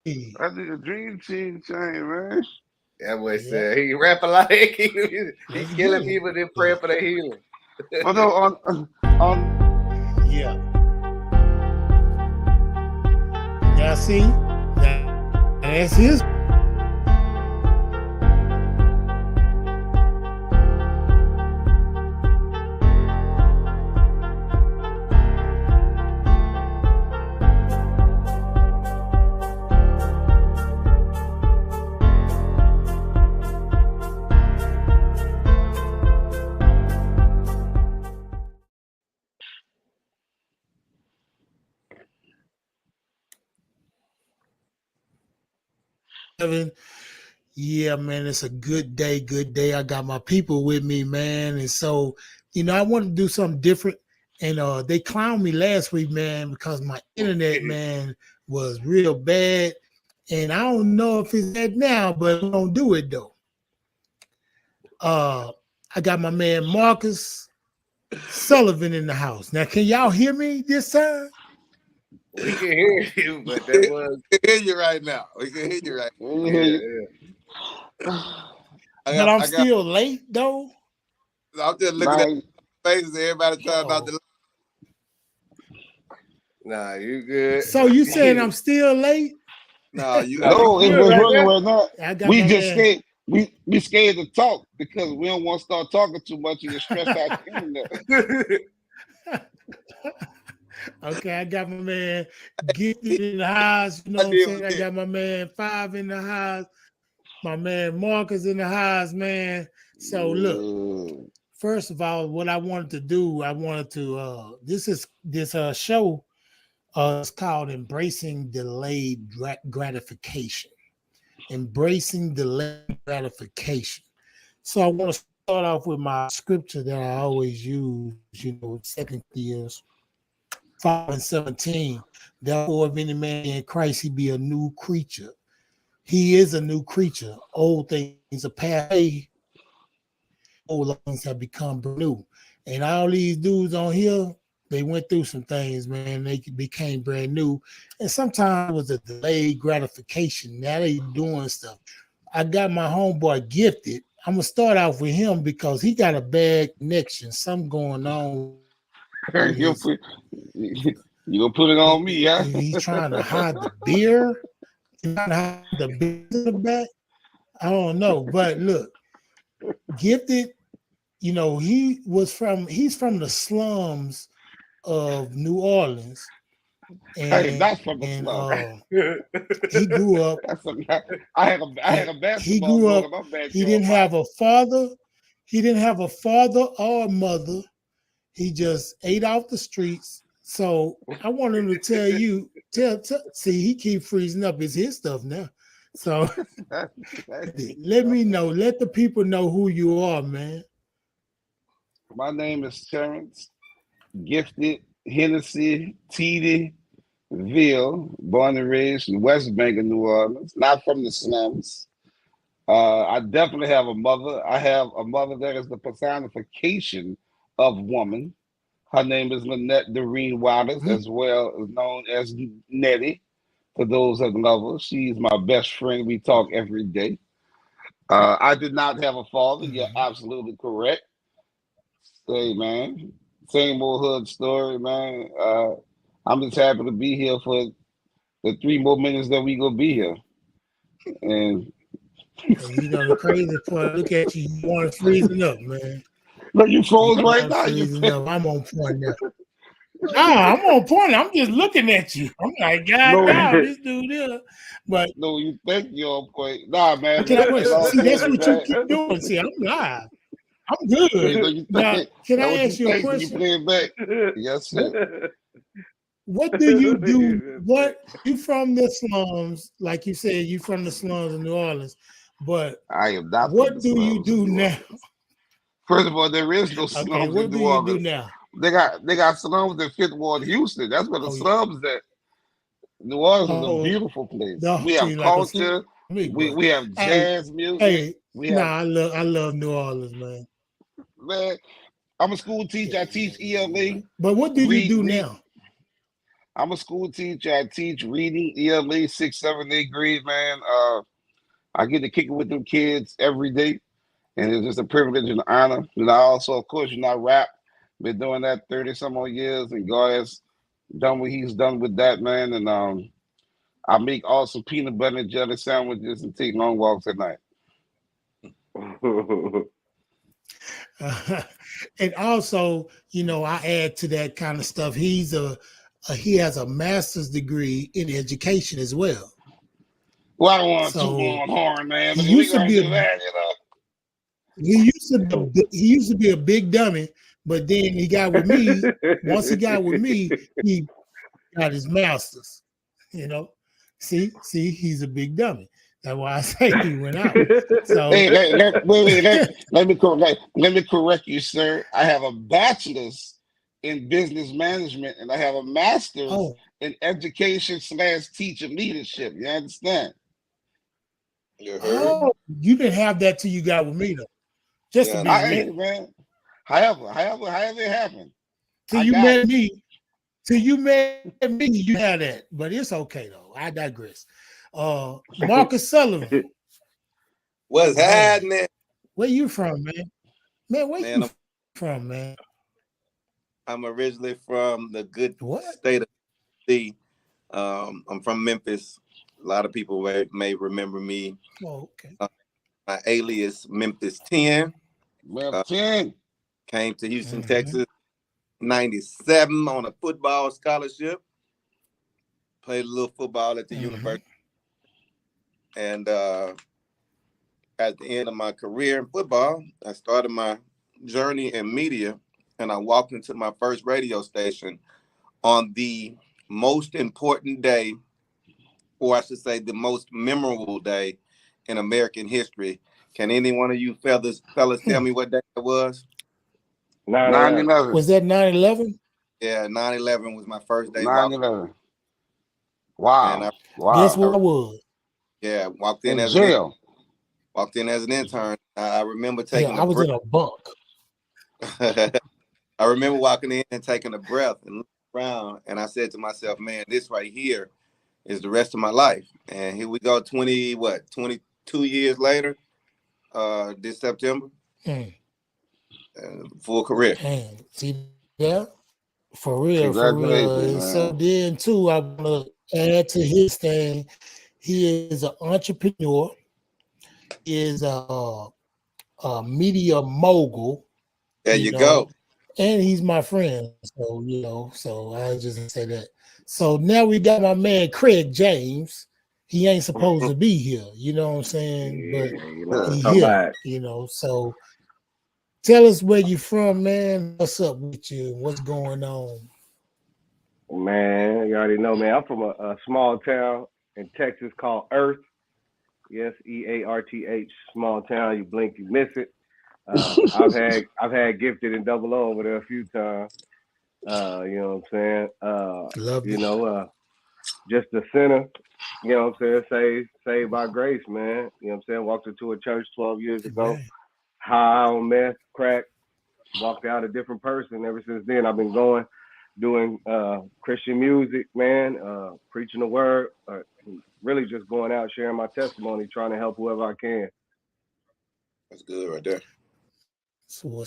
I think a dream team chain, man. That boy Yeah, said he rap a lot. He let's killing get it. people, then praying for their healing. But no, on Yeah. Now see, now that's his. Yeah, man, it's a good day. Good day. I got my people with me, man, and so I want to do something different. And they clowned me last week, man, because my internet, man, was real bad. And I don't know if it's that now, but we don't do it though. Uh, I got my man Marcus Sullivan in the house. Now, can y'all hear me this time? We can hear you, but that was We can hear you right now. We can hear you right. yeah, yeah. But I'm I got. still late though. I'm just looking at nah, faces. Everybody trying not Oh. to. Nah, you good. So you saying I'm still late? No, you Nah, got. you no, it's good right working now. right now. I got We my just man. scared. We scared to talk because we don't want to start talking too much and get stressed out the internet. Okay, I got my man Gifted in the house. You know I what I'm did saying? I forget. got my man Five in the house. My man Marcus in the house, man. So look, Yeah. first of all, what I wanted to do, I wanted to this show is called Embracing Delayed Gratification. Embracing delayed gratification. So I want to start off with my scripture that I always use, 2 Corinthians 5:17. Therefore, if any man in Christ, he be a new creature. He is a new creature. Old things are passed away, old things have become new. And all these dudes on here, they went through some things, man. They became brand new. And sometimes it was a delayed gratification. Now they doing stuff. I got my homeboy Gifted. I'm gonna start off with him because he got a bad connection. Something going on with you put, you gonna put it on me, huh? he's trying to hide the beer. He's trying to hide the beer in the back. I don't know, but look, Gifted. He's from the slums of New Orleans, Hey, and that's from the slum. he grew up. I had a He basketball grew goal up. in my He backyard. didn't have a father. He didn't have a father or a mother. He just ate off the streets. So I want him to tell you. See, he keep freezing up. It's his stuff now. So let me know. Let the people know who you are, man. My name is Terrence, Gifted Hennessy Teedy VEAL, born and raised in West Bank of New Orleans, not from the slums. I definitely have a mother. I have a mother that is the personification of woman. Her name is Lynette Doreen Waters, Mhm. as well as known as Nettie, for those that love her. She's my best friend. We talk every day. I did not have a father. You're Mhm. absolutely correct. Hey, man. Same old hood story, man. I'm just happy to be here for the 3 more minutes that we gonna be here. And And the crazy part, look at you. You want freezing up, man. look, you You froze right want now. You freezing up. I'm on point now. Nah, I'm on point. I'm just looking at you. I'm like, God no, damn, this dude here. But no, you think you're on point. Nah, man. can I But in question? all See, that's seriousness, what you man. keep doing. See, I'm live. I'm You good. know, you think Now, that can I what you ask you a think when you question? play it back. Yes, sir. What do you do? What you from the slums? Like you said, you from the slums of New Orleans. But I am not from the what do you slums of do New now? Orleans. First of all, there is no Okay, slums in what do New you do Orleans. now? They got slums in Fifth Ward, Houston. That's where the Oh, slums at. New Orleans is a oh, beautiful place. no, We have see, like a slum, culture. but We have hey, jazz music. hey, We nah, have I love New Orleans, man. man. I'm a school Yeah, teacher. I yeah, teach yeah, yeah. ELA. But what do you Read, do read. now? I'm a school teacher. I teach reading, ELA, 6th, 7th, 8th grade, man. I get to kick it with them kids every day, and it's just a privilege and an honor. And I also, of course, I rap. Been doing that 30 some odd years, and God has done what He's done with that, man. And I make awesome peanut butter and jelly sandwiches and take long walks at night. And also, I add to that kind of stuff. He has a master's degree in education as well. Well, I don't want to toot on horn, man. But we gonna do that, He used to be a big dummy, but then he got with me. Once he got with me, he got his master's. See, he's a big dummy. That's why I say he went out. So hey, let me correct you, sir. I have a bachelor's in business management, and I have a master's in education / teacher leadership. You understand? You heard? You didn't have that till you got with me, though. Just to be man. However it happened. Till you met me, you had that. But it's okay though. I digress. Marcus Sullivan. What's happening? Where you from, man? Man, where you from, man? I'm originally from the good state of Tennessee. I'm from Memphis. A lot of people may remember me. Oh, okay. My alias Memphis 10. Came to Houston, Texas, 97 on a football scholarship. Played a little football at the university. And at the end of my career in football, I started my journey in media, and I walked into my first radio station on the most important day, or I should say the most memorable day in American history. Can any one of you fellas tell me what day it was? 9/11. Was that 9/11? Yeah, 9/11 was my first day. 9/11. Wow. Guess what I was? Yeah, walked in as jail. Walked in as an intern. I remember taking. I was in a bunk. I remember walking in and taking a breath and looking around, and I said to myself, "Man, this right here is the rest of my life." And here we go, 22 years later, this September, full career. See that? For real. So then too, I want to add to his thing. He is an entrepreneur. He is a media mogul. There you go. And he's my friend. So, so I just say that. So now we got my man Craig James. He ain't supposed to be here, you know what I'm saying? But he's here, so tell us where you from, man. What's up with you? What's going on? Man, you already know, man. I'm from a small town in Texas called Earth. Yes, EARTH, small town. You blink, you miss it. I've had Gifted and Double O over there a few times. You know what I'm saying? Love you. Just the sinner. You know what I'm saying? Saved by grace, man. You know what I'm saying? Walked into a church 12 years ago. High on meth, crack. Walked out a different person. Ever since then, I've been doing Christian music, man, preaching the word, really just going out, sharing my testimony, trying to help whoever I can. That's good right there. So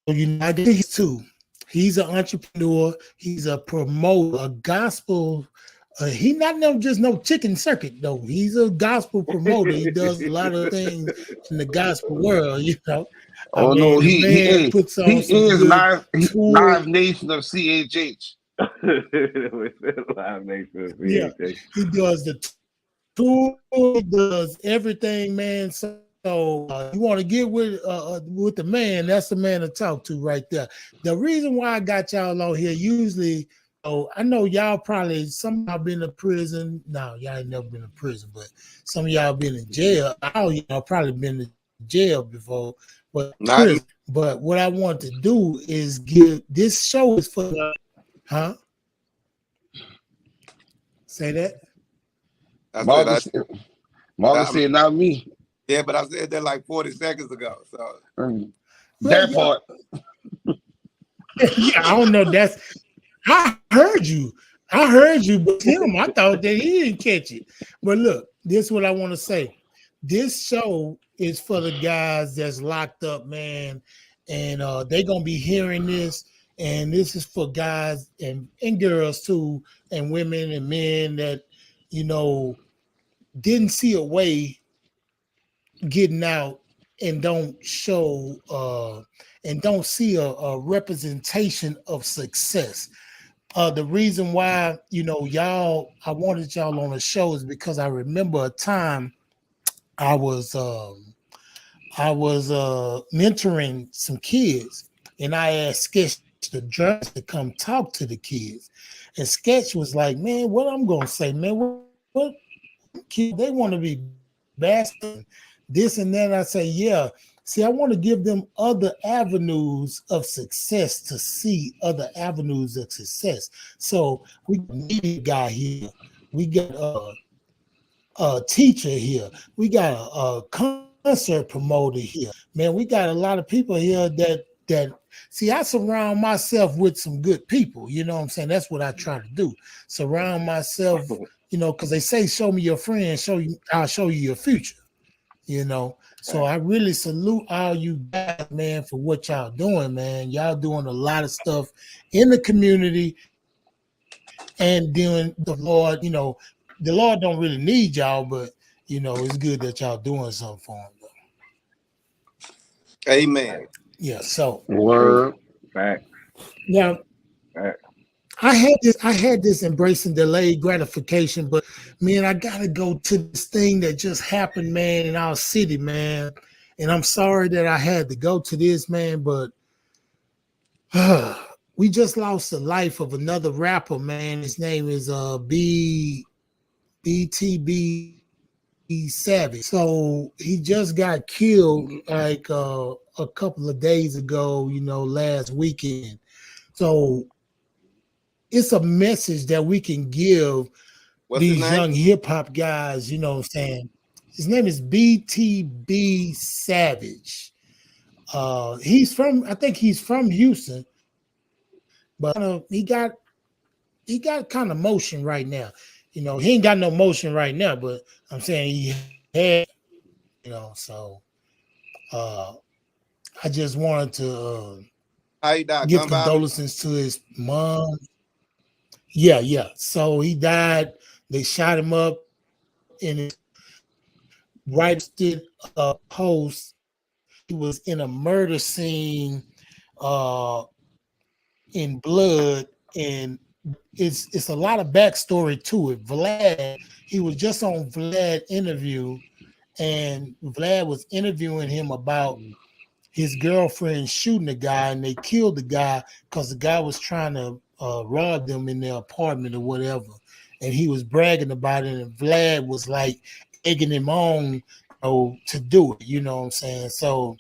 I did his too. He's an entrepreneur. He's a promoter, a gospel. He's not just no chicken circuit though. He's a gospel promoter. He does a lot of things in the gospel world, No, he puts on is Live Nation of CHH. Live Nation of CHH. Yeah, he does the tour. He does everything, man. So you want to get with the man, that's the man to talk to right there. The reason why I got y'all on here, usually, I know y'all probably, some of y'all been to prison. No, y'all ain't never been to prison, but some of y'all been in jail. All y'all probably been to jail before. But what I want to do is give, this show is for, Say that? Marcus said, not me. Yeah, but I said that like 40 seconds ago. So that part. Yeah, I don't know. I heard you. I heard you, but him, I thought that he didn't catch it. But look, this is what I want to say. This show is for the guys that's locked up, man, and they're gonna be hearing this. And this is for guys and girls too, and women and men that didn't see a way getting out and don't show and don't see a representation of success. The reason why I wanted y'all on the show is because I remember a time I was mentoring some kids, and I asked Sketch the dress to come talk to the kids, and Sketch was like, "Man, what I'm gonna say, man? What kids, they want to be bastard, this and that." I say, "Yeah. See, I want to give them other avenues of success to see other avenues of success." So we got a media guy here, we got a teacher here, we got a concert promoter here. Man, we got a lot of people here that see. I surround myself with some good people. You know what I'm saying? That's what I try to do. Surround myself, because they say, "Show me your friends, I'll show you your future." So I really salute all you guys, man, for what y'all doing, man. Y'all doing a lot of stuff in the community and doing the Lord. The Lord don't really need y'all, but it's good that y'all doing something for him, though. Amen. Yeah. So Word. Fact. now Fact. I had this embracing delayed gratification, but man, I gotta go to this thing that just happened, man, in our city, man. And I'm sorry that I had to go to this, man, but we just lost the life of another rapper, man. His name is BTB Savage. So he just got killed like a couple of days ago, last weekend. So it's a message that we can give these young hip hop guys, you know what I'm saying? His name is BTB Savage. I think he's from Houston, but he got kind of motion right now. He ain't got no motion right now, but I'm saying he had, so I just wanted to give condolences to his mom. Yeah. So he died. They shot him up in his post. He was in a murder scene in blood, and it's a lot of backstory to it. Vlad, he was just on Vlad interview, and Vlad was interviewing him about his girlfriend shooting the guy, and they killed the guy because the guy was trying to rob them in their apartment or whatever, and he was bragging about it, and Vlad was like egging him on, to do it. You know what I'm saying? So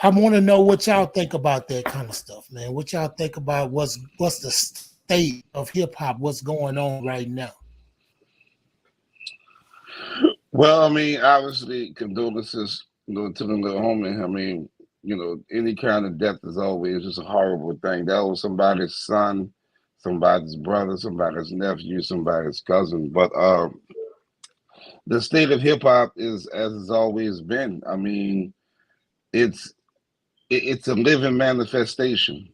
I want to know what y'all think about that kind of stuff, man. What y'all think about what's the state of hip hop, what's going on right now? Well, I mean, obviously, condolences, to the little homie. I mean, any kind of death is always just a horrible thing. That was somebody's son, somebody's brother, somebody's nephew, somebody's cousin. But the state of hip hop is as it's always been. I mean, it's a living manifestation.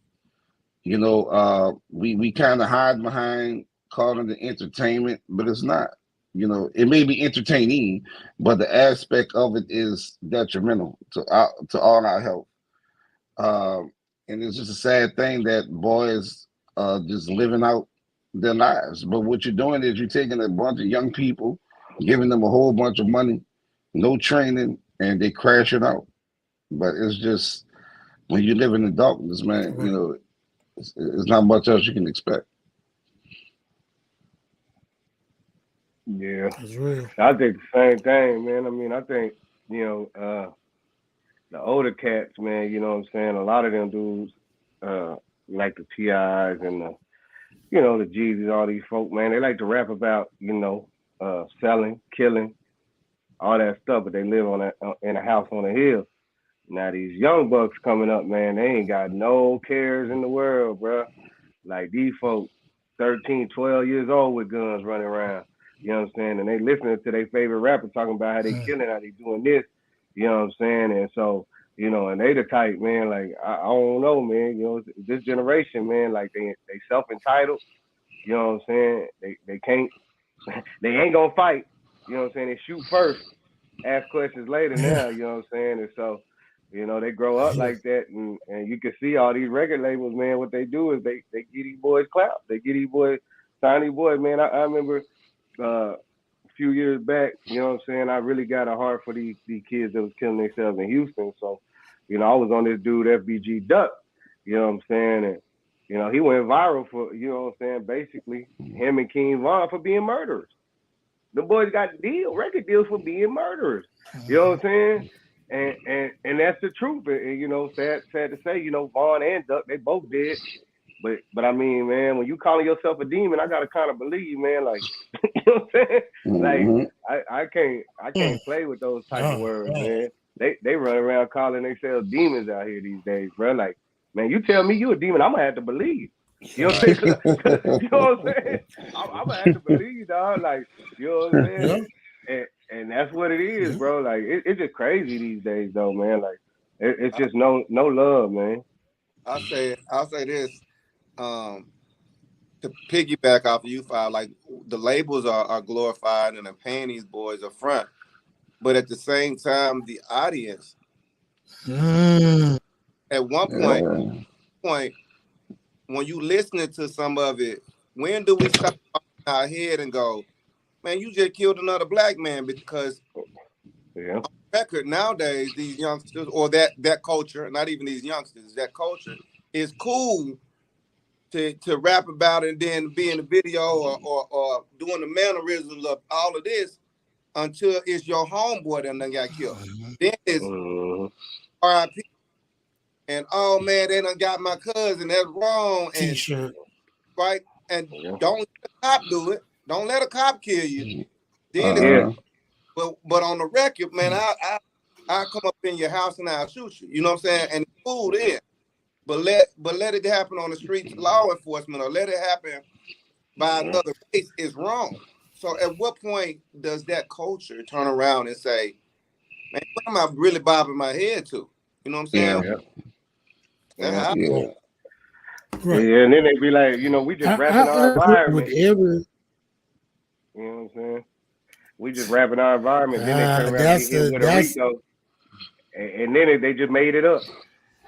We kind of hide behind calling it entertainment, but it's not. It may be entertaining, but the aspect of it is detrimental to all our health. And it's just a sad thing that boys just living out their lives. But what you're doing is you're taking a bunch of young people, giving them a whole bunch of money, no training, and they crash it out. But it's just when you live in the darkness, man, Right. it's not much else you can expect. Yeah. It's real. I think the same thing, man. I mean, I think, the older cats, man, you know what I'm saying? A lot of them dudes, like the TIs and the Jeezys, all these folk, man, they like to rap about, selling, killing, all that stuff, but they live in a house on a hill. Now these young bucks coming up, man, they ain't got no cares in the world, bro. Like these folks, 13, 12 years old with guns running around. You know what I'm saying? And they listening to their favorite rapper talking about how they killing, how they doing this. You know what I'm saying? And so, you know, and they the type, man, like, I don't know, man. You know, this generation, man, like they self-entitled. You know what I'm saying? They can't, they ain't gonna fight. You know what I'm saying? They shoot first, ask questions later now, you know what I'm saying? And so, you know, they grow up like that, and you can see all these record labels, man, what they do is they get these boys clout. They get these boys, tiny boys, man. I remember a few years back, you know what I'm saying, I really got a heart for these kids that was killing themselves in Houston. So, you know, I was on this dude, FBG Duck, you know what I'm saying? And, you know, he went viral for, you know what I'm saying, basically him and King Von for being murderers. The boys got record deals for being murderers. You know what I'm saying? And that's the truth. And you know, sad to say, you know, Vaughn and Duck, they both dead. But I mean, man, when you calling yourself a demon, I gotta kind of believe, man. Like, you know what I'm saying? Like, I can't play with those type of words, man. They run around calling themselves demons out here these days, bro. Like, man, you tell me you a demon, I'm gonna have to believe. You know what I'm saying? You know what I'm saying? I'm gonna have to believe, dog. Like, you know what I'm saying? And that's what it is, bro. Like, it's just crazy these days, though, man. Like, it's just no love, man. I'll say this, to piggyback off of you, Five, like the labels are glorified and they're paying these boys up front, but at the same time, the audience at one point, when you listening to some of it, when do we stop our head and go, man, you just killed another black man? Because on record nowadays, these youngsters or that culture, not even these youngsters, that culture is cool to rap about it and then be in the video or doing the mannerisms of all of this until it's your homeboy that done got killed. Then it's R.I.P. And oh man, they done got my cousin. That's wrong. And T-shirt. Right? And don't let a cop do it. Don't let a cop kill you. Then but on the record, man, I come up in your house and I'll shoot you. You know what I'm saying? And it's cool then. But let it happen on the streets of law enforcement, or let it happen by another race is wrong. So at what point does that culture turn around and say, man, what am I really bobbing my head to? You know what I'm saying? Yeah, and then they be like, you know, we just rapping our environment. You know what I'm saying? We just rapping our environment. Then they turn around and get hit with a Rico, and then they just made it up.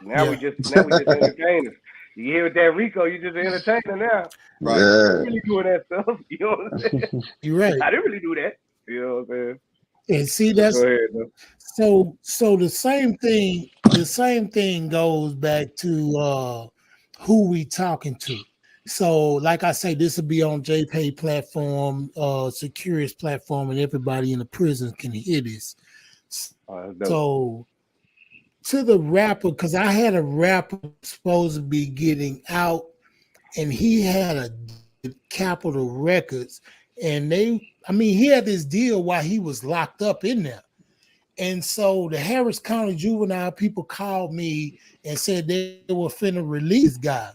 Now we just entertainers. You hear with that Rico, you just an entertainer now. Right? I didn't really doing that stuff. You know what I'm saying? You're right. I didn't really do that. You know what I'm saying? And see, that's so the same thing goes back to who we talking to. So, like I say, this will be on JPay platform, Securious platform, and everybody in the prison can hear this. So, to the rapper, because I had a rapper supposed to be getting out, and he had a Capitol Records, and he had this deal while he was locked up in there. And so the Harris County juvenile people called me and said they were finna release guy,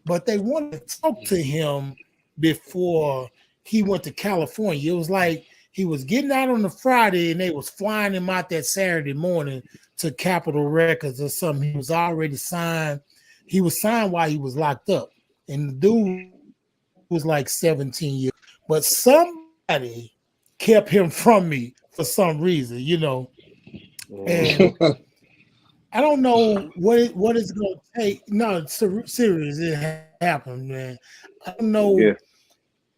but they wanted to talk to him before he went to California. It was like he was getting out on the Friday and they was flying him out that Saturday morning to Capitol Records or something. He was already signed. He was signed while he was locked up. And the dude was like 17 years. But somebody kept him from me for some reason, you know. And I don't know what it's going to take. No, it's serious. It happened, man. I don't know if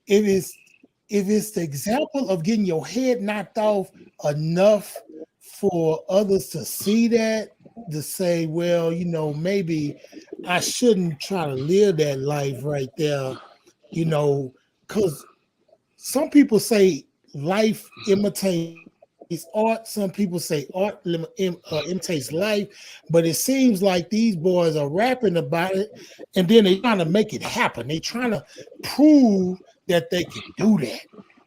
it's the example of getting your head knocked off enough for others to see that, to say, well, you know, maybe I shouldn't try to live that life right there, you know, because some people say life imitates art. Some people say art imitates life, but it seems like these boys are rapping about it, and then they're trying to make it happen. They're trying to prove that they can do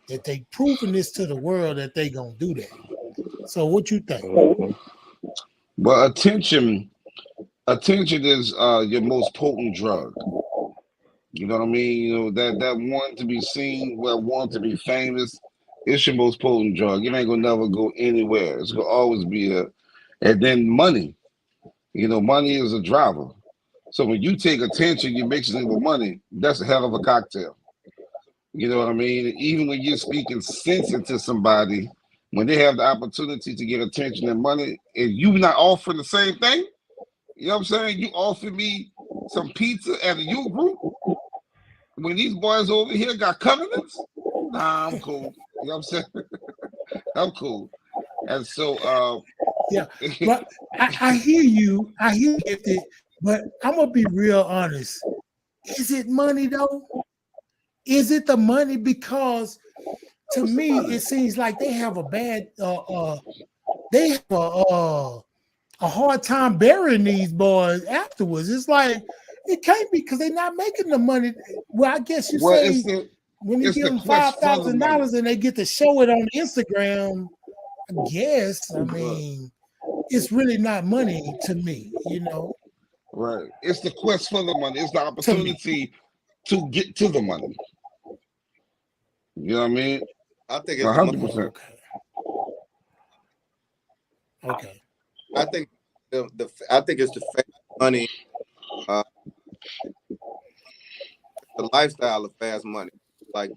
that they proving this to the world that they gonna do that. So what you think? Well, attention is your most potent drug. You know what I mean? You know, that want to be seen, want to be famous, it's your most potent drug. It ain't gonna never go anywhere. It's gonna always be a, and then money. You know, money is a driver. So when you take attention, you mix it with money. That's a hell of a cocktail. You know what I mean? Even when you're speaking sense into somebody, when they have the opportunity to get attention and money, and you not offering the same thing, you know what I'm saying? You offer me some pizza at a youth group when these boys over here got covenants. Nah, I'm cool. You know what I'm saying? I'm cool. And so, Yeah, but I hear you. I hear it, but I'm gonna be real honest. Is it money though? Is it the money? Because to me, it seems like they have a bad they have a hard time burying these boys afterwards. It's like it can't be because they're not making the money. Well, I guess you well, say when you it's give the them quest for the money. $5,000 and they get to show it on Instagram, I guess. I mean, it's really not money to me, you know. Right. It's the quest for the money. It's the opportunity to get to the money. You know what I mean? I think it's the money. 100%. Okay. I think I think it's the fast money, the lifestyle of fast money. Like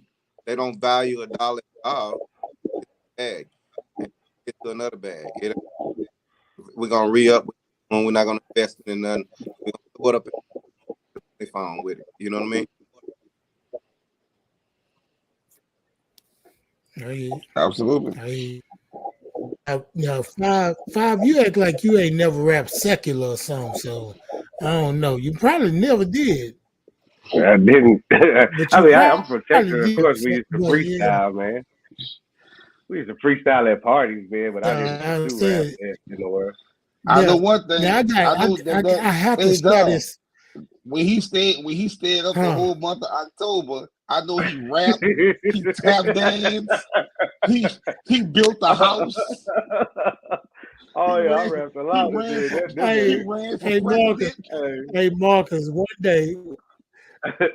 they don't value a dollar at all. It's a bag. Get to another bag. We're gonna re-up when we're not gonna invest in nothing. We're gonna put up a phone with it. You know what I mean? Absolutely. Now, five, you act like you ain't never rapped secular or something, so I don't know. You probably never did. I didn't. I mean, I'm from Texas. Of did, course, we used to but freestyle, man. We used to freestyle at parties, man, but I didn't do rap in the world. I know one thing. Now I have to share this. When he stayed up the whole month of October, I know he rapped, he tap danced, he built a house. Oh yeah, I rapped a lot. Hey Marcus, one day.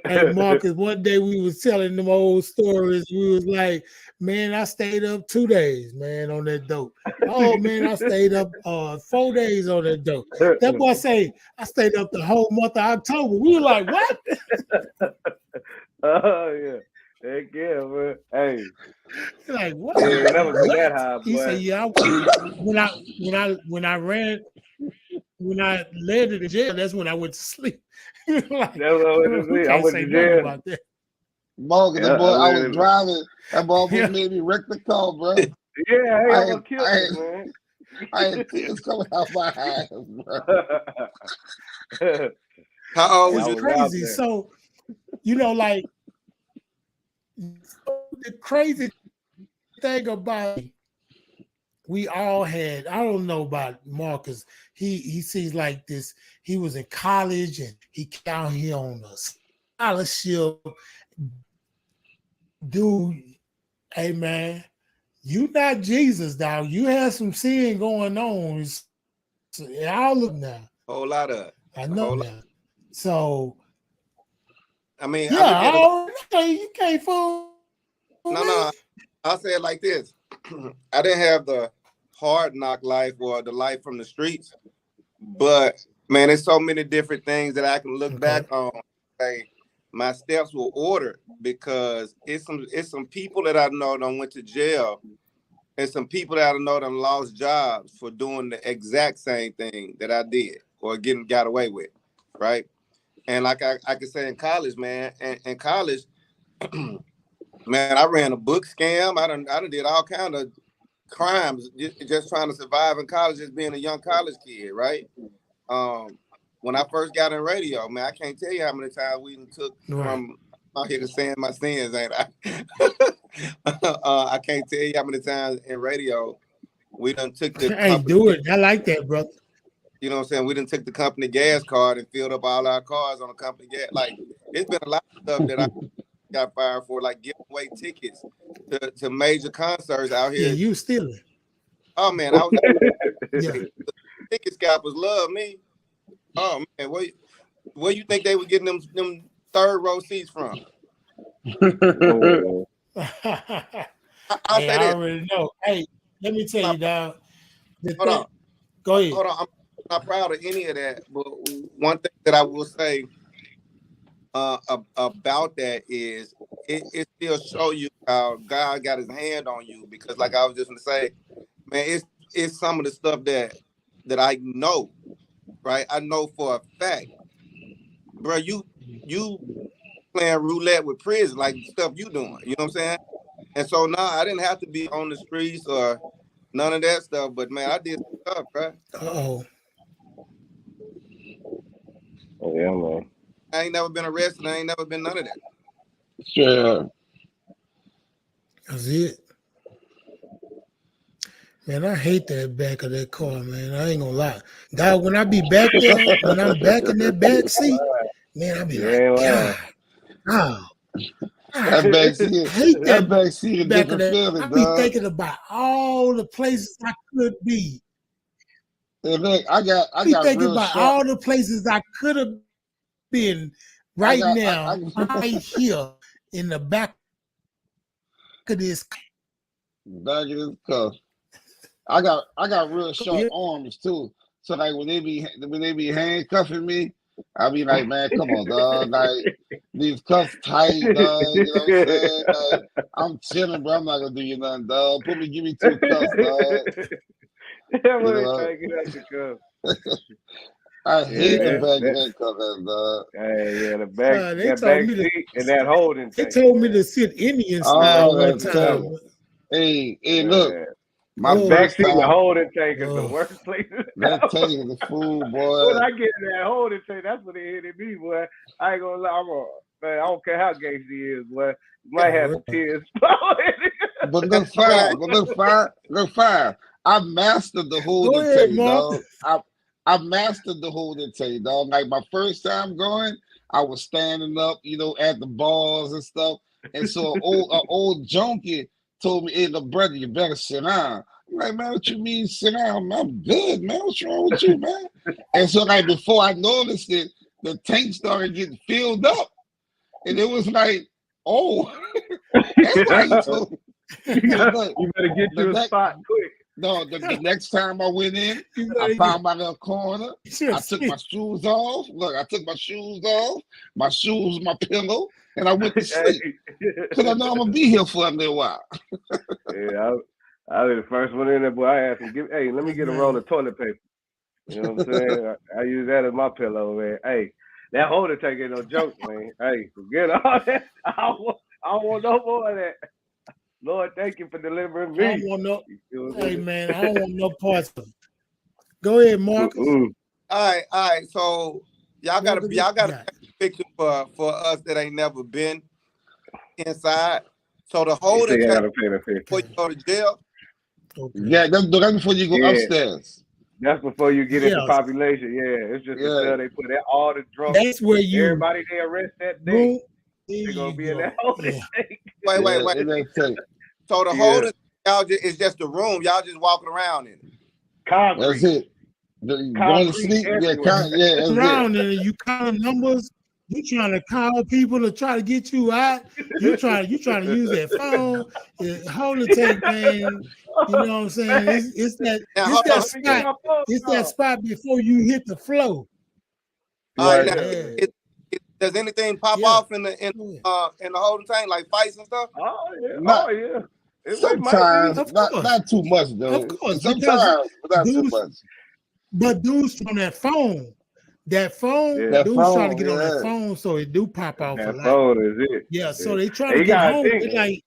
Hey Marcus, one day we was telling them old stories. We was like, man, I stayed up 2 days, man, on that dope. Oh man, I stayed up 4 days on that dope. That boy say I stayed up the whole month of October. We were like, what? Oh yeah. Heck yeah, man. Hey. Like what? Yeah, never been that high, boy. He said, yeah, when I led to the jail, that's when I went to sleep. Like, that's what I went to sleep. I went to jail. About that. Marcus, that boy, I was driving. That boy made me wreck the car, bro. Yeah, hey, I'm gonna kill you, man. I had tears coming out my eyes, bro. How old was you? Crazy. So, you know, like the crazy thing about it, we all had, I don't know about Marcus. He seems like this. He was in college and he came out here on a scholarship. Dude, hey man, you not Jesus, dog. You had some sin going on. All of them now. Whole lot of. I know now. So, I mean, yeah, you can't fool. No. I'll say it like this. I didn't have the hard knock life or the life from the streets, but man, there's so many different things that I can look back on. Like my steps were ordered because it's some people that I know that went to jail, and some people that I know that lost jobs for doing the exact same thing that I did or got away with, right? And like I could say in college, man, in college, man, I ran a book scam. I done did all kind of crimes just trying to survive in college, just being a young college kid, right? When I first got in radio, man, I can't tell you how many times we took from out here to saying my sins, ain't I? I can't tell you how many times in radio we done took the hey, do it. I like that, brother. You know what I'm saying? We done took the company gas card and filled up all our cars on the company gas. Like, it's been a lot of stuff that I got fired for, like giving away tickets to major concerts out here. Yeah, you stealing. Oh man, ticket scalpers love me. Oh man, where you think they were getting them third row seats from? Oh, I'll Hey, say I this. already know. Hey, let me tell you, dog. Hold on. Go ahead. Hold on. I'm not proud of any of that, but one thing that I will say about that is it still show you how God got his hand on you, because like I was just gonna say, man, it's some of the stuff that I know, right? I know for a fact, bro, you playing roulette with prison, like stuff you doing, you know what I'm saying? And so now I didn't have to be on the streets or none of that stuff, but man, I did some stuff, bro. Oh, yeah, man. I ain't never been arrested. I ain't never been none of that. Sure. that's it. Man, I hate that back of that car, man. I ain't gonna lie. Dog, when I be back there, when I'm back in that back seat, man, I be like, God, oh, That back seat, I hate that back seat a back of different that. feeling, I be dog. thinking about all the places I could be. And look, I got Thinking real about sharp. all the places I could have been right now, right here in the back of this. Back of this cuff. I got real sharp arms too. So like when they be handcuffing me, I be like, man, come on, dog. Like these cuffs tight, dog. You know what I'm saying? Like I'm chilling, bro. I'm not gonna do you nothing, dog. Give me 2 cuffs, dog. I hate the back handcuffs, dog. Hey, yeah, the back, They that told back me seat and that holding They tank. told me to sit Indian style one that time. Hey, look. My back first seat and the time, holding tank is the worst place. that tank is a fool, boy. When I get in that holding tank, that's when they hit me, boy. I ain't gonna lie, man, I don't care how gangster he is, boy. You might have some tears. But look fine. I mastered the holding tank, dog. I mastered the holding tank, dog. Like my first time going, I was standing up, you know, at the bars and stuff. And so an old junkie told me, hey, look, brother, you better sit down. I'm like, man, what you mean sit down? Man, I'm good, man. What's wrong with you, man? And so like before I noticed it, the tank started getting filled up. And it was like, oh, that's why you told me. You better get to a spot quick. No, the next time I went in, I found my little corner. I took my shoes off. Look, I took my shoes off. My shoes, my pillow, and I went to sleep. Because I know I'm going to be here for a little while. Yeah, I was the first one in there, boy. I asked him, hey, let me get a roll of toilet paper. You know what I'm saying? I use that as my pillow, man. Hey, that holder tank ain't no joke, man. Hey, forget all that. I don't want no more of that. Lord, thank you for delivering me. I don't want no, hey, man, I don't want no parts of it. Go ahead, Marcus. All right. So y'all gotta paint a picture for us that ain't never been inside. So the holder tank before you go to jail. Okay. Yeah, that's before you go upstairs. That's before you get into population. Yeah, it's just until they put all the drunk. That's where everybody they arrest that day. They're gonna be in that holding tank. Wait. So the holding y'all is just a room. Y'all just walking around in it. Concrete. That's it. Going to sleep. Around and you count numbers. You trying to call people to try to get you out. You trying to use that phone. Holding tank, man. You know what I'm saying? It's that spot. It's that spot before you hit the flow. All right. Does anything pop off in the holding tank, like fights and stuff? Oh yeah. Sometimes, not too much though. Of course, sometimes, but not too much. But dudes on that phone, dudes trying to get on that phone, so it do pop off a lot. Phone is it? Yeah, so they try to get home. Like,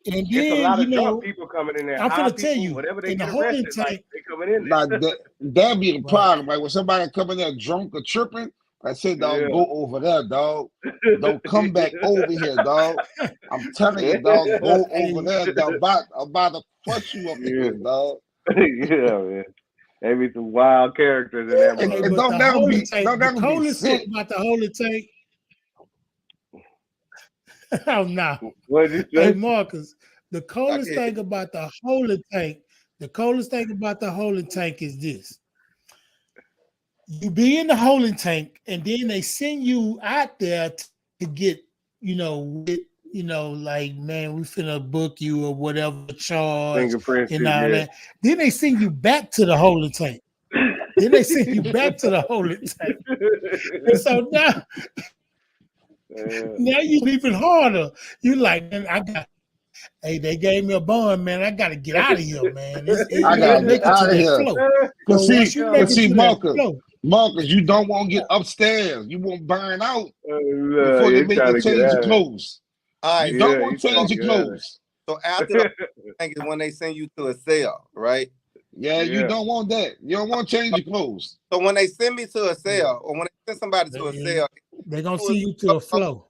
and then a lot of drunk people coming in there. I'm gonna tell you, whatever they in the get holding arrested, tank, they coming in there. Like that'd be the problem. Like when somebody come in there drunk or tripping, I say, dog, go over there, dog. Don't come back over here, dog. I'm telling you, dog, go over there, dog. I'm about to crush you up in here, dog. Yeah, man. Maybe some wild characters in there. And don't never be sick. About the holding tank. Oh no. What did you say? Hey Marcus, the coldest thing about the holding tank is this. You be in the holding tank, and then they send you out there to get, like, man, we finna book you or whatever charge Fingerprints, and all that. Then they send you back to the holding tank. And so now you even harder. You like, man, they gave me a bond, man. I gotta get out of here, man. I gotta get out of here. Cause see, Marcus, you don't want to get upstairs. You won't burn out before they make you change your clothes. All right, you don't want to change your clothes. So after the thing is when they send you to a cell, right? Yeah, you don't want that. You don't want to change your clothes. So when they send me to a cell, or when they send somebody to a cell, they're gonna send you to a flow.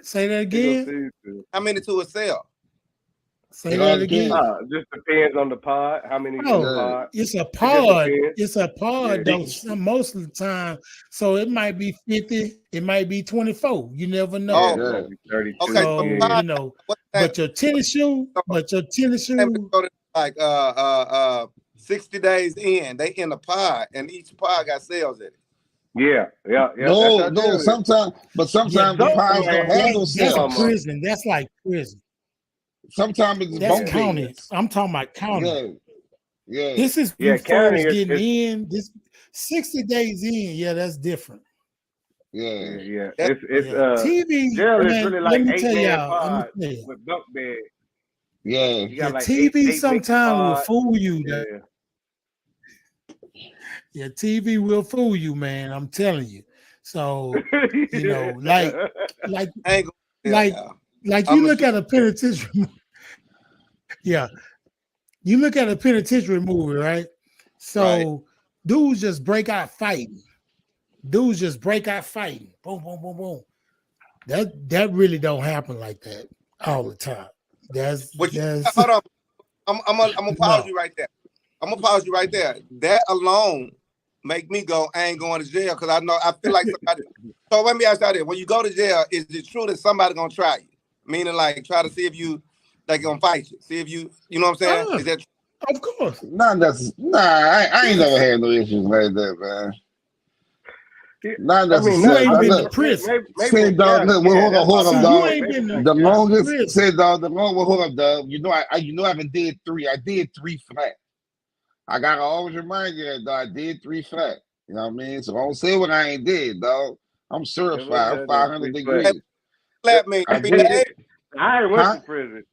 Say that again. How many to a cell? Say that again. Just depends on the pod. How many? Pod? It's a pod. It's a pod, though. Most of the time, so it might be 50. It might be 24. You never know. Oh, 32. Okay, so, but your tennis shoe. Like 60 days in, they in a pod, and each pod got cells in it. Yeah. No. Sometimes the pods don't have those cells. That's prison. That's like prison. Sometimes it's that's county. I'm talking about county. Yeah. This is first getting in. This 60 days in. Yeah, that's different. Yeah. It's TV. Jail is really like let me tell y'all with bunk bed. Yeah. You got like TV sometimes will fool you. Yeah, TV will fool you, man. I'm telling you. So like you look at a penitentiary. Yeah, you look at a penitentiary movie, right? So dudes just break out fighting. Boom, boom, boom, boom. That really don't happen like that all the time. Hold on. I'm gonna pause you right there. That alone make me go, I ain't going to jail because I feel like somebody. So let me ask you this: when you go to jail, is it true that somebody gonna try you? Meaning, like, try to see if they gonna fight you. See if you know what I'm saying? Is that true? Of course. I ain't never had no issues like that, man. Not necessarily. You ain't been to prison. Say, dog, hold on, dog. The longest, say, dog, hold up, dog. You know, I haven't did 3. I did 3 flat. I gotta always remind you that, dog, I did 3 flat. You know what I mean? So don't say what I ain't did, dog. I'm certified. I'm 500 degrees. Flat me. I went to prison.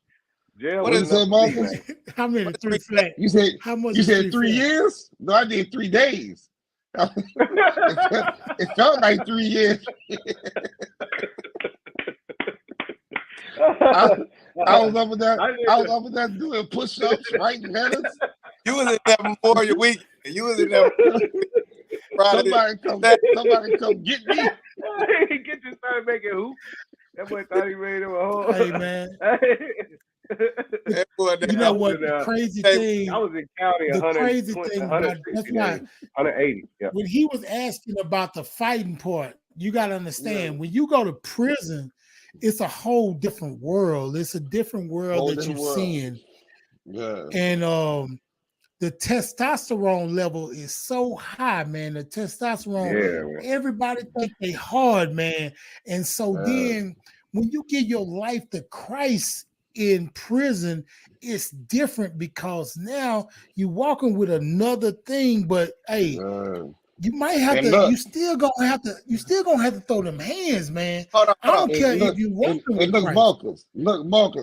Jail. What is it, Marcus? How many 3 flat? You said how much? You said 3 years? No, I did 3 days. It felt like 3 years. I was over there doing push-ups, writing letters. You was in that Memorial Week. You was in there. Somebody come get me. Get you started making hoop. That boy thought he made him a whole. Hey, man. You know what? The crazy thing. I was in county. The crazy thing. That's why 180. Yeah. When he was asking about the fighting part, you got to understand when you go to prison, it's a whole different world. It's a different world that you're seeing. Yeah. And the testosterone level is so high, man. The testosterone, everybody think they hard, man. And so then when you give your life to Christ in prison, it's different because now you're walking with another thing, but hey, you might have to. You still gonna have to throw them hands, man. I don't care if you walking with Christ. Marcus.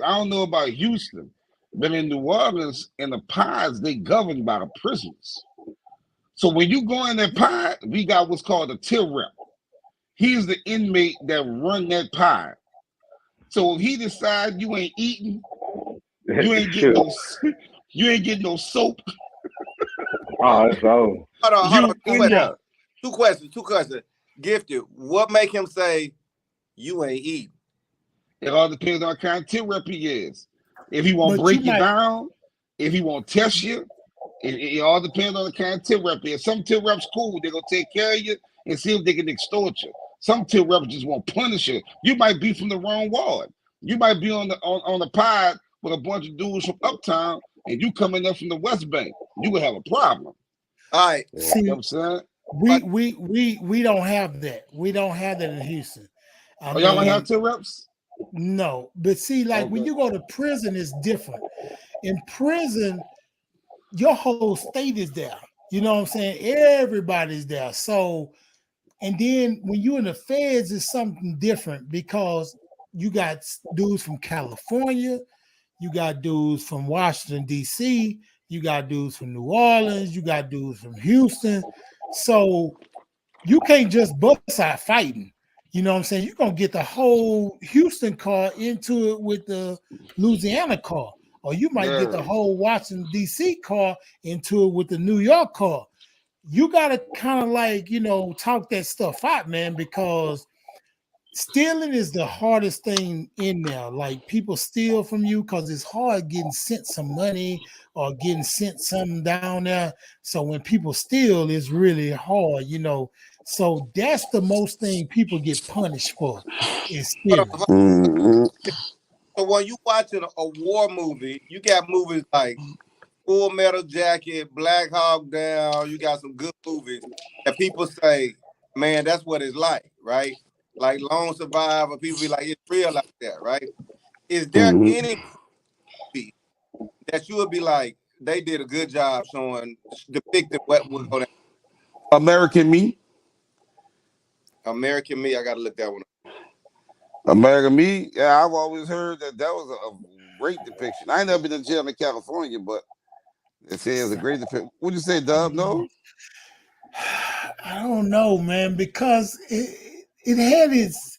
I don't know about Houston, but in New Orleans, in the pods, they governed by the prisoners. So when you go in that pod, we got what's called a till rep. He's the inmate that run that pod. So if he decides you ain't eating, you ain't getting no soap. Oh, that's all. Hold on. Two questions. Gifted. What make him say you ain't eating? It all depends on what kind of till rep he is. If he won't break you down, if he won't test you, it all depends on the kind of till rep he is. Some till reps cool, they're gonna take care of you and see if they can extort you. Some till reps just won't punish you. You might be from the wrong ward. You might be on the pod with a bunch of dudes from Uptown, and you coming up from the West Bank. You would have a problem. All right. You know what I'm saying? We don't have that. We don't have that in Houston. Y'all don't have 2 reps? No, but see, like when you go to prison, it's different. In prison, your whole state is there. You know what I'm saying? Everybody's there. So, and then when you're in the feds, it's something different because you got dudes from California, you got dudes from Washington, D.C., you got dudes from New Orleans, you got dudes from Houston. So you can't just bust out fighting. You know what I'm saying? You're going to get the whole Houston car into it with the Louisiana car. Or you might get the whole Washington, D.C. car into it with the New York car. You got to kind of like, talk that stuff out, man, because stealing is the hardest thing in there. Like people steal from you because it's hard getting sent some money or getting sent something down there. So when people steal, it's really hard, So that's the most thing people get punished for is stealing. Mm-hmm. So when you watching a war movie, you got movies like Full Metal Jacket, Black Hawk Down. You got some good movies that people say, man, that's what it's like, right? Like Lone Survivor, people be like, it's real like that, right? Is there any movie that you would be like, they did a good job depicting what would go down? American Me. American Me, I gotta look that one up. American Me, yeah, I've always heard that was a great depiction. I ain't never been in jail in California, but they say it's a great depiction. What'd you say, Dub? No? I don't know, man, because it had its,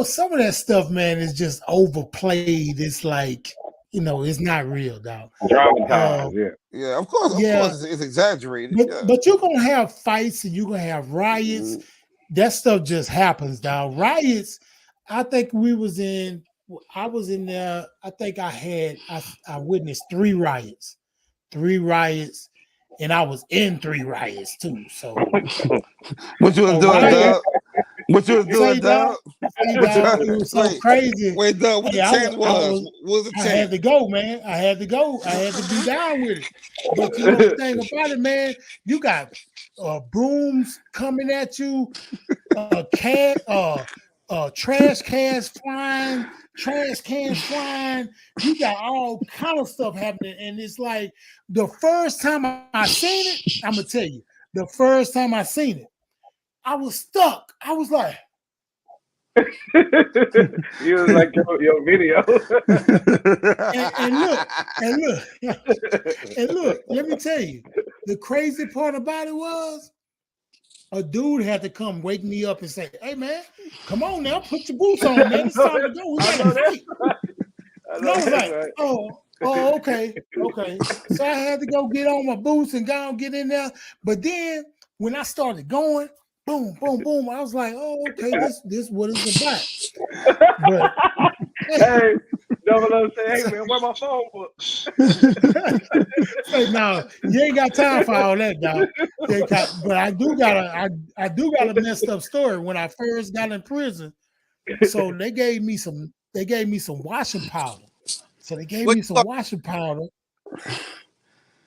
some of that stuff, man, is just overplayed. It's like, it's not real, dog. Dramatized, yeah. Of course, it's exaggerated. But you're gonna have fights and you're gonna have riots. That stuff just happens, dog. Riots. I think I was in there. I think I witnessed 3 riots, and I was in 3 riots too. So what you was doing, Dub? What you was doing, Dub? It was so crazy. Wait, Dub, what the change was? What was the change? I had to go, man. I had to go. I had to be down with it. But the thing about it, man, you got brooms coming at you, trash cans flying. You got all kind of stuff happening, and it's like the first time I seen it. I'm gonna tell you, the first time I seen it, I was stuck. I was like, you was like your video. and look. Let me tell you, the crazy part about it was a dude had to come wake me up and say, "Hey, man, come on now, put your boots on, man. It's time to go. We gotta fight." And I was like, "Oh, okay." So I had to go get on my boots and go and get in there. But then when I started going, boom, boom, boom, I was like, "Oh, okay, this what it's about." But hey, Double say, "Hey man, where my phone book?" Hey, no, you ain't got time for all that, dog. But I do got a messed up story. When I first got in prison, so they gave me some washing powder. So they gave me some washing powder.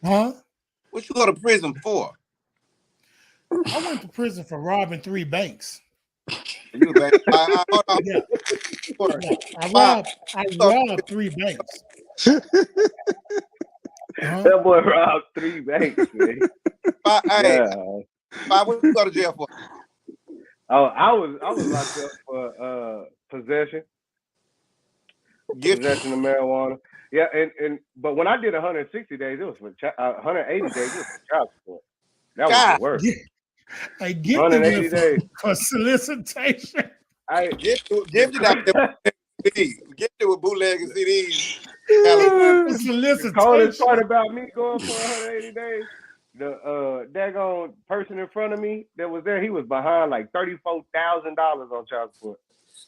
Huh? What you go to prison for? I went to prison for robbing 3 banks. You hold on. Yeah. I robbed 3 banks. That boy robbed 3 banks, man. What you go to jail for? Oh, I was locked up for possession of marijuana. Yeah, but when I did 160 days, it was for 180 days. It was for child support. That was the worst. I get 180 days for solicitation. I gifted out there CDs. Gifted with bootleg and CDs. The coldest part about me going for 180 days, the daggone person in front of me that was there, he was behind like $34,000 on child support.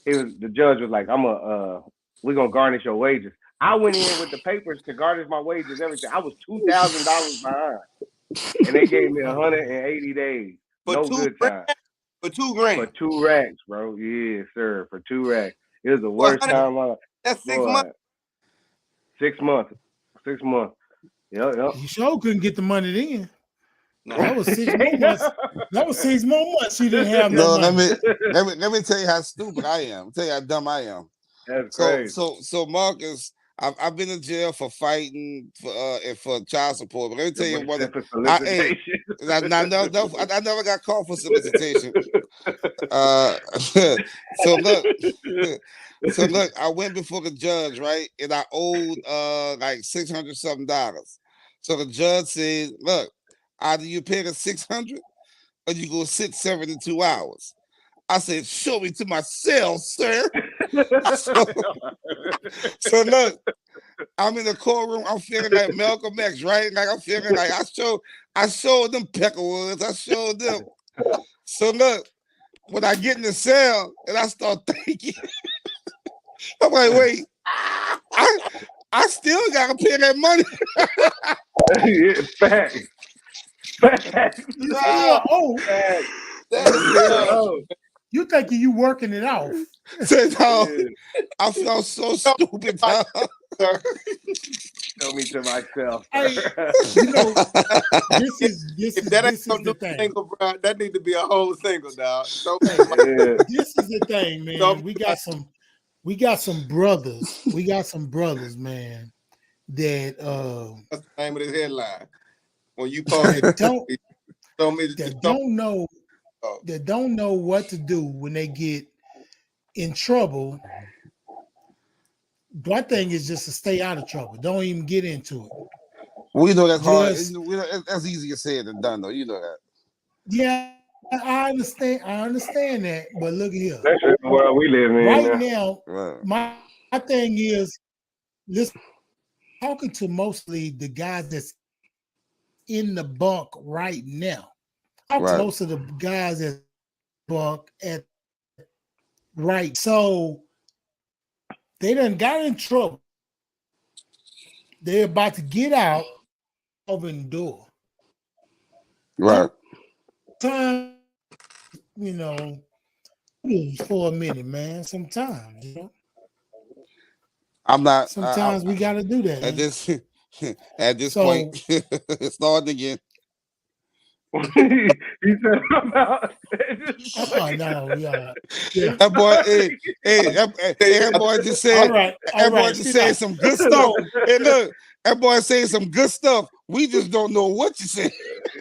The judge was like, we're gonna garnish your wages. I went in with the papers to garnish my wages, everything. I was $2,000 behind, and they gave me 180 days. No good time. For $2,000. For 2 racks, bro. Yes, sir. For 2 racks. It was the worst time. That's 6 months. 6 months. 6 months. Yep. You sure couldn't get the money then. That was 6 more months. That was 6 more months. She didn't have no No, money. let me tell you how stupid I am. Tell you how dumb I am. That's So crazy. Marcus, I've been in jail for fighting for child support. But let me tell you what For hey, solicitation. I never got caught for solicitation. So look, so look, I went before the judge, right? And I owed like $600 something. So the judge said, look, either you pay the $600 or you go sit 72 hours. I said, show me to my cell, sir. So look, I'm in the courtroom. I'm feeling like Malcolm X, right? Like I'm feeling like I showed them Peckerwoods. I showed them. So look, when I get in the cell and I start thinking, I'm like, wait, I still gotta pay that money. Facts. Facts. You still owe. Facts. That Oh, You thinking you working it off. said, no, yeah. I felt so stupid. Dog. Show me to myself. Hey, you know, this is If that ain't no the new thing. single, bro, that need to be a whole single, dog. So Yeah. This is the thing, man. We got some brothers. We got some brothers, man, that that's the name of this headline. When you post it, that don't know what to do when they get in trouble. One thing is just to stay out of trouble. Don't even get into it. We know that's hard. Just, That's easier said than done, though. You know that. yeah, I understand that. But look here. That's just the world we live in. Right now, Right. my thing is, listen, talking to mostly the guys that's in the bunk right now. Talk to most of the guys that bunk at right. So they done got in trouble. They're about to get out over the door. Right. Time, you know, for a minute, man. Sometimes, you know. I'm not. Sometimes we got to do that. At this point, it's starting again. He said about no, yeah. That boy, that boy just said. That boy just saying some good stuff. Hey, look, that boy saying some good stuff. We just don't know what you said.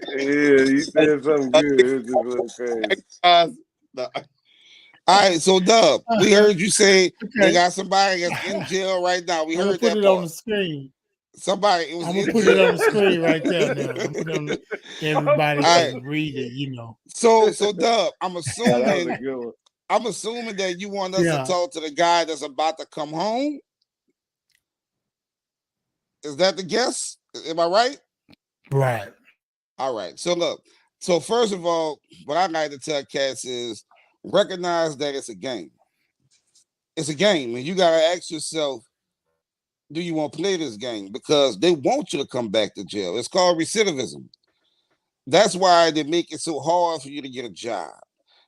Yeah, he said something good. It just All right, so Dub, we heard you say they got somebody that's in jail right now. We heard that. Put it on the screen. Somebody, I'm gonna put it on the screen right there now. I'm put it on everybody can read it, you know. So Dub, I'm assuming that you want us to talk to the guy that's about to come home. Is that the guess? Am I right? Right. All right. So look. So first of all, what I like to tell cats is recognize that it's a game. It's a game, and you gotta ask yourself, do you want to play this game? Because they want you to come back to jail. It's called recidivism. That's why they make it so hard for you to get a job.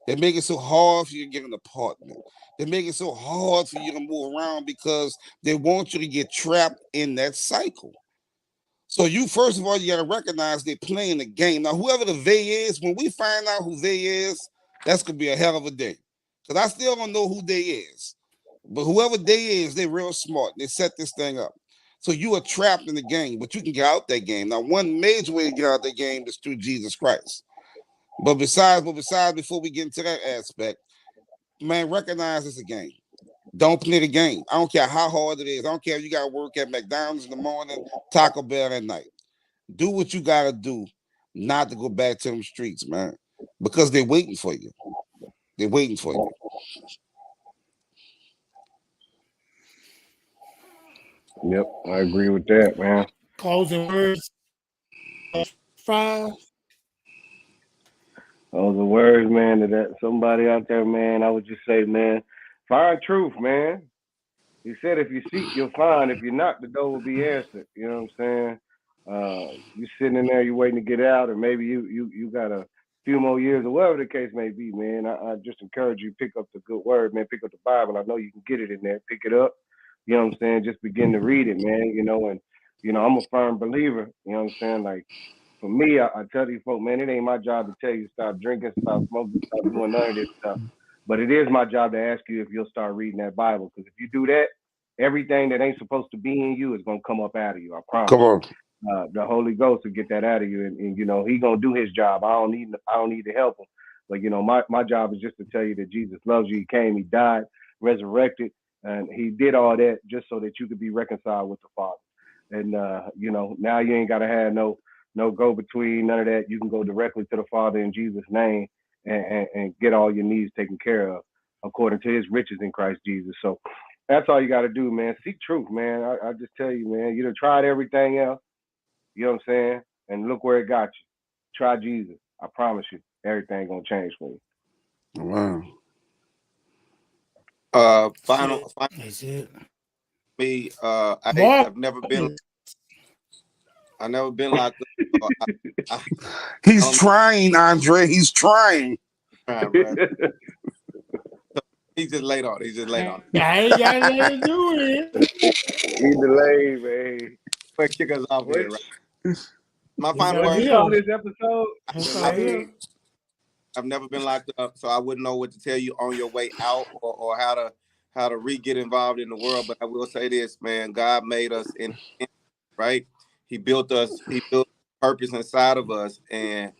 They make it so hard for you to get an apartment. They make it so hard for you to move around because they want you to get trapped in that cycle. So you, first of all, you got to recognize they're playing the game. Now, whoever the they is, when we find out who they is, that's going to be a hell of a day. Because I still don't know who they is. But whoever they is, they're real smart. They set this thing up. So you are trapped in the game, but you can get out that game. Now, one major way to get out that game is through Jesus Christ. But besides, before we get into that aspect, man, recognize it's a game. Don't play the game. I don't care how hard it is. I don't care if you got to work at McDonald's in the morning, Taco Bell at night. Do what you got to do not to go back to them streets, man, because they're waiting for you. They're waiting for you. Yep, I agree with that, man. Closing words. 5. Those are words, man, that somebody out there, man, I would just say, man, find truth, man. He said if you seek, you'll find. If you knock, the door will be answered. You know what I'm saying? You sitting in there, you waiting to get out, or maybe you got a few more years, or whatever the case may be, man. I just encourage you, pick up the good word, man. Pick up the Bible. I know you can get it in there. Pick it up. You know what I'm saying? Just begin to read it, man. You know, and I'm a firm believer. You know what I'm saying? Like, for me, I tell these folks, man, it ain't my job to tell you stop drinking, stop smoking, stop doing none of this stuff. But it is my job to ask you if you'll start reading that Bible. Because if you do that, everything that ain't supposed to be in you is gonna come up out of you. I promise. Come on. The Holy Ghost will get that out of you, and you know, he gonna do his job. I don't need to help him. But you know, my job is just to tell you that Jesus loves you. He came, he died, resurrected, and he did all that just so that you could be reconciled with the Father. And you know, now you ain't gotta have no go between, none of that. You can go directly to the Father in Jesus' name and get all your needs taken care of according to his riches in Christ Jesus. So that's all you got to do, man. Seek truth, man. I just tell you, man, you done tried everything else, you know what I'm saying? And look where it got you. Try Jesus. I promise you, everything gonna change for you. Wow. Final That's it. me. I've never been locked up. He's trying, Andre. He's trying. He just laid on. I ain't got nothing to do with it. He delayed, man. But kick us off here, right? My final What word. you call this episode? I've never been locked up, so I wouldn't know what to tell you on your way out or how to get involved in the world. But I will say this, man: God made us in, right? He built us. He built purpose inside of us, and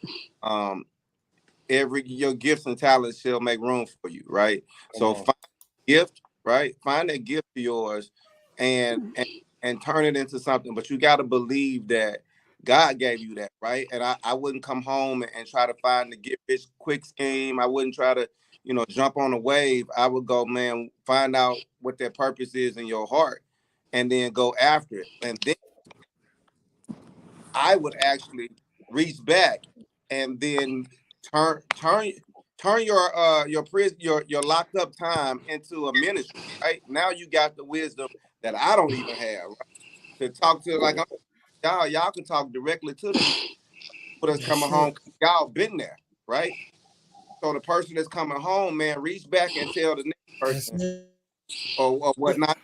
your gifts and talents shall make room for you, right? So find a gift, right? Find that gift of yours, and turn it into something. But you got to believe that God gave you that, right? And I wouldn't come home and try to find the get rich quick scheme. I wouldn't try to, jump on a wave. I would go, man, find out what that purpose is in your heart, and then go after it. And then I would actually reach back and then turn your locked up time into a ministry, right? Now you got the wisdom that I don't even have, right? To talk to, like, y'all can talk directly to them that's coming home. Y'all been there, right? So the person that's coming home, man, reach back and tell the next person or whatnot,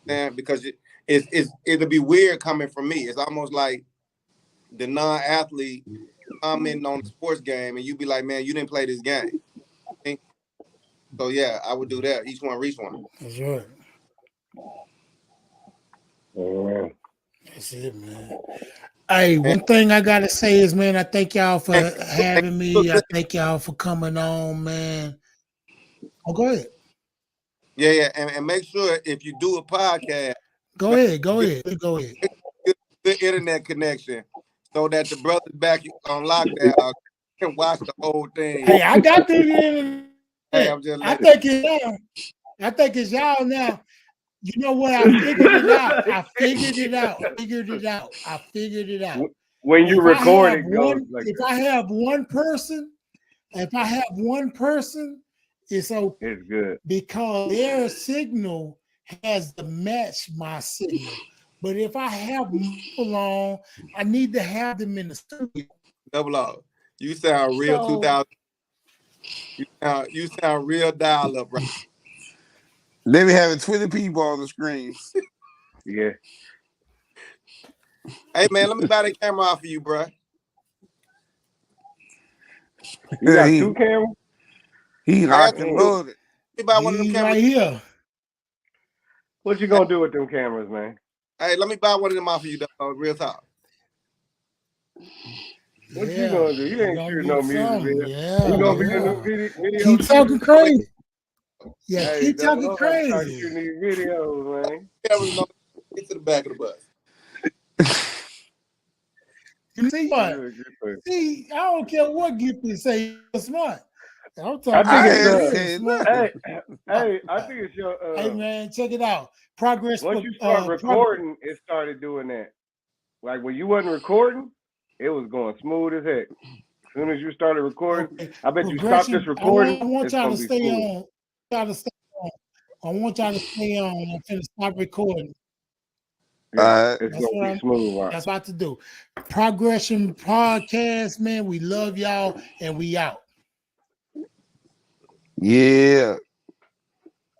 man, because it'll be weird coming from me. It's almost like the non-athlete commenting on the sports game, and you be like, man, you didn't play this game. So yeah, I would do that. Each one reach one. That's right. That's it, man. Hey, one thing I gotta say is, man, I thank y'all for having me. I thank y'all for coming on, man. Oh, go ahead. Yeah, and make sure if you do a podcast, go ahead. The internet connection, so that the brothers back on lockdown can watch the whole thing. Hey, I got the internet. Hey, I'm just. I think it's y'all now. You know what? I figured it out. I figured it out. When you record it, if I have one person, it's okay. It's good because their signal has to match my signal. But if I have people on, I need to have them in the studio. Double R. You sound real 2000. You sound real dial up, right? They be having 20 people on the screen. Yeah. Hey man, let me buy the camera off of you, bro. You got 2 cameras? He locked and loaded. Buy one of them cameras right here. What you gonna do with them cameras, man? Hey, let me buy one of them off of you, real talk. What you gonna do? You ain't shooting no music video. Yeah, you gonna be in the video. Keep talking crazy. Yeah, hey, keep talking crazy. Start shooting these videos, man. Get to the back of the bus. You see what? See, I don't care what Gippy say. You're smart. I'm talking. I think it's your. Hey man, check it out. Progress. Once you start recording, it started doing that. Like when you wasn't recording, it was going smooth as heck. As soon as you started recording, I bet you stopped this recording. I want y'all to stay on. I want y'all to stay on. I'm finna stop recording. Yeah, it's gonna be smooth. Right? That's what I have to do. Progression Podcast, man. We love y'all and we out. Yeah.